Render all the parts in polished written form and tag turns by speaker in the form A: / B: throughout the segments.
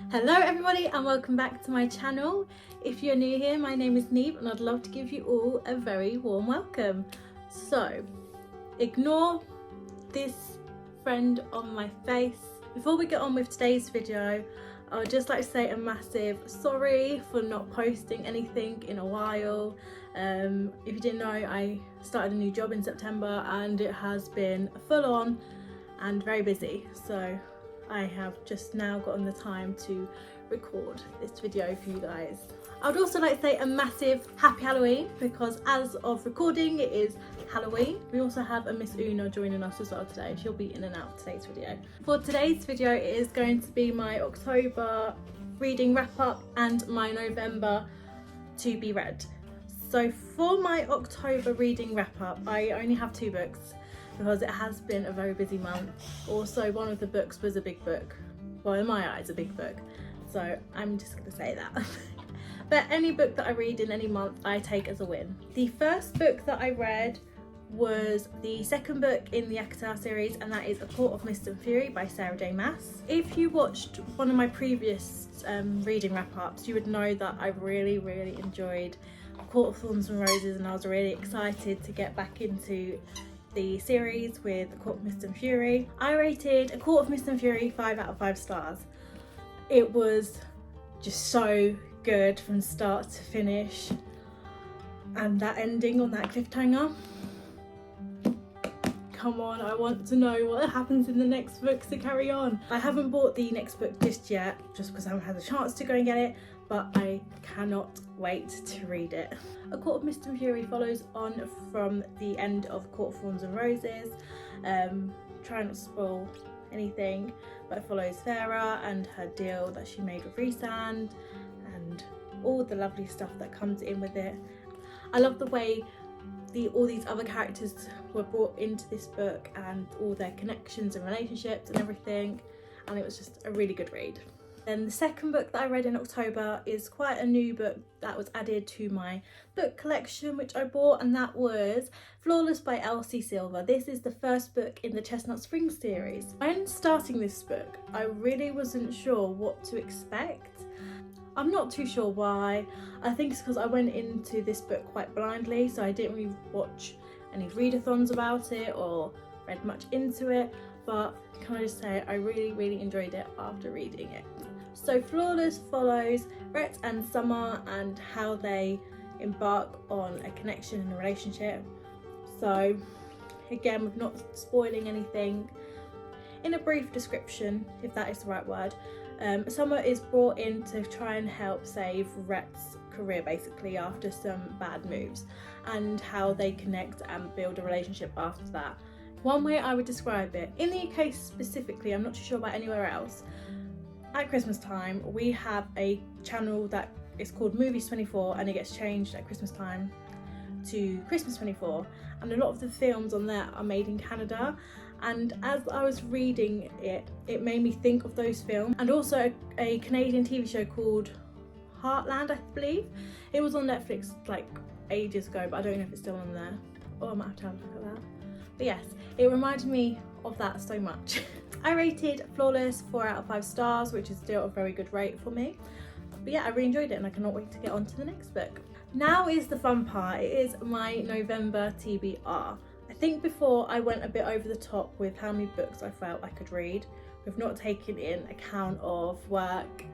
A: Hello everybody and welcome back to my channel. If you're new here, my name is Neve and I'd love to give you all a very warm welcome. So, ignore this friend on my face. Before we get on with today's video, I would just like to say a massive sorry for not posting anything in a while. If you didn't know, I started a new job in September and it has been full on and very busy. So I have just now gotten the time to record this video for you guys. I would also like to say a massive happy Halloween, because as of recording it is Halloween. We also have a Miss Una joining us as well today. She'll be in and out of today's video. For today's video it is going to be my October reading wrap up and my November to be read. So for my October reading wrap up, I only have 2 books, because it has been a very busy month. Also, one of the books was a big book. Well, in my eyes, a big book. So I'm just gonna say that. But any book that I read in any month, I take as a win. The first book that I read was the second book in the ACOTAR series, and that is A Court of Mist and Fury by Sarah J Maas. If you watched one of my previous reading wrap-ups, you would know that I really enjoyed A Court of Thorns and Roses, and I was really excited to get back into the series with A Court of Mist and Fury. I rated A Court of Mist and Fury 5 out of 5 stars. It was just so good from start to finish, and that ending on that cliffhanger, come on, I want to know what happens in the next books to carry on. I haven't bought the next book just yet, just because I haven't had the chance to go and get it, but I cannot wait to read it. A Court of Mist and Fury follows on from the end of Court of Thorns and Roses. Try not to spoil anything, but it follows Farah and her deal that she made with Rhysand and all the lovely stuff that comes in with it. I love the way all these other characters were brought into this book and all their connections and relationships and everything, and it was just a really good read. Then the second book that I read in October is quite a new book that was added to my book collection, which I bought, and that was Flawless by Elsie Silver. This is the first book in the Chestnut Springs series. When starting this book, I really wasn't sure what to expect. I'm not too sure why. I think it's because I went into this book quite blindly, so I didn't really watch any readathons about it or read much into it, but can I just say I really enjoyed it after reading it. So Flawless follows Rhett and Summer and how they embark on a connection and a relationship. So again, with not spoiling anything, in a brief description, if that is the right word, Summer is brought in to try and help save Rhett's career basically after some bad moves, and how they connect and build a relationship after that. One way I would describe it, in the UK specifically, I'm not too sure about anywhere else, at Christmas time we have a channel that is called Movies 24, and it gets changed at Christmas time to Christmas 24, and a lot of the films on there are made in Canada. And as I was reading it, it made me think of those films, and also a Canadian TV show called Heartland, I believe. It was on Netflix like ages ago, but I don't know if it's still on there. Oh, I might have to have a look at that. But yes, it reminded me of that so much. I rated Flawless 4 out of 5 stars, which is still a very good rate for me. But yeah, I really enjoyed it and I cannot wait to get on to the next book. Now is the fun part. It is my November TBR. I think before I went a bit over the top with how many books I felt I could read, with not taking in account of work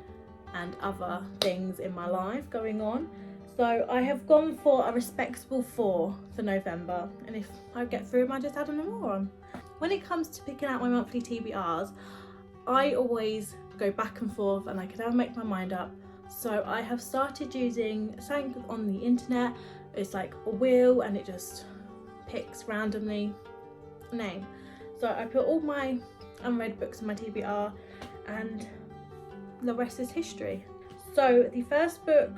A: and other things in my life going on. So I have gone for a respectable 4 for November, and if I get through them, I just add another more on. When it comes to picking out my monthly TBRs, I always go back and forth and I can never make my mind up. So I have started using something on the internet. It's like a wheel and it just picks randomly a name. So I put all my unread books in my TBR and the rest is history. So the first book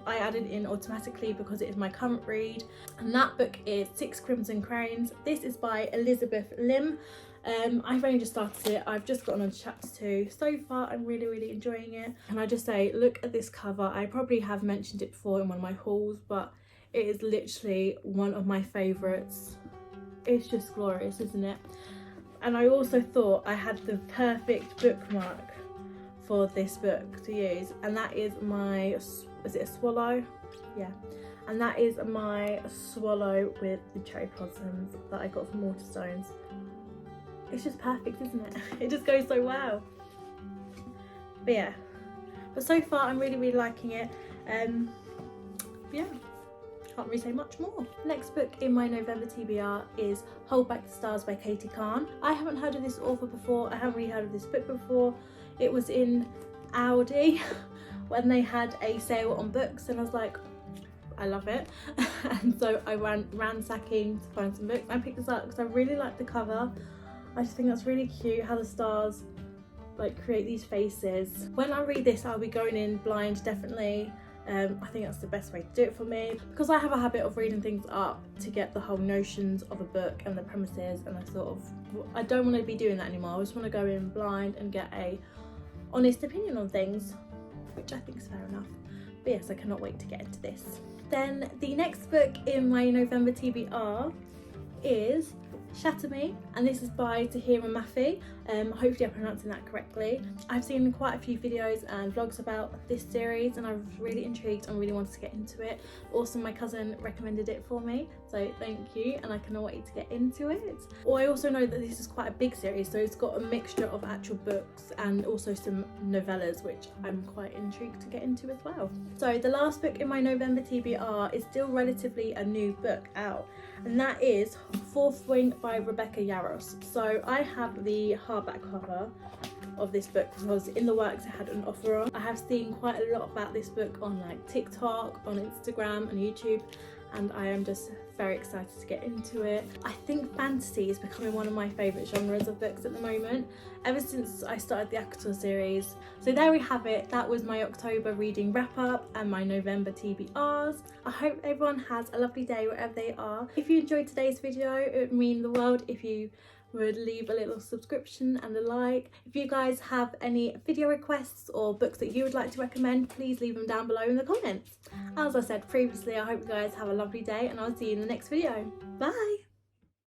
A: I added in automatically because it is my current read, and that book is 6 Crimson Cranes. This is by Elizabeth Lim. I've only just started it. I've just gotten on to chapter 2. So far I'm really enjoying it. And I just say, look at this cover. I probably have mentioned it before in one of my hauls, but it is literally one of my favourites. It's just glorious, isn't it? And I also thought I had the perfect bookmark for this book to use, and that is my, is it a swallow? Yeah. And that is my swallow with the cherry blossoms that I got from Waterstones. It's just perfect, isn't it? It just goes so well. But yeah, but so far I'm really liking it. Yeah, can't really say much more. Next book in my November TBR is Hold Back the Stars by Katie Khan. I haven't heard of this author before. I haven't really heard of this book before. It was in Aldi when they had a sale on books, and I was like, I love it. And so I went ransacking to find some books. I picked this up because I really like the cover. I just think that's really cute how the stars like create these faces. When I read this, I'll be going in blind, definitely. I think that's the best way to do it for me, because I have a habit of reading things up to get the whole notions of a book and the premises, and I don't want to be doing that anymore. I just want to go in blind and get a honest opinion on things, which I think is fair enough. But yes, I cannot wait to get into this. Then the next book in my November TBR is Shatter Me, and this is by Tahira Mafi. Hopefully I'm pronouncing that correctly. I've seen quite a few videos and vlogs about this series, and I was really intrigued and really wanted to get into it. Also, my cousin recommended it for me, so thank you, and I cannot wait to get into it. I also know that this is quite a big series, so it's got a mixture of actual books and also some novellas, which I'm quite intrigued to get into as well. So the last book in my November TBR is still relatively a new book out, and that is Fourth Wing by Rebecca Yarros. So I have the hardback cover of this book because in the works it had an offer on. I have seen quite a lot about this book on like TikTok, on Instagram and YouTube, and I am just very excited to get into it. I think fantasy is becoming one of my favourite genres of books at the moment, ever since I started the ACOTAR series. So there we have it. That was my October reading wrap up and my November TBRs. I hope everyone has a lovely day wherever they are. If you enjoyed today's video, it would mean the world if you would leave a little subscription and a like. If you guys have any video requests or books that you would like to recommend, please leave them down below in the comments. As I said previously, I hope you guys have a lovely day, and I'll see you in the next video. Bye!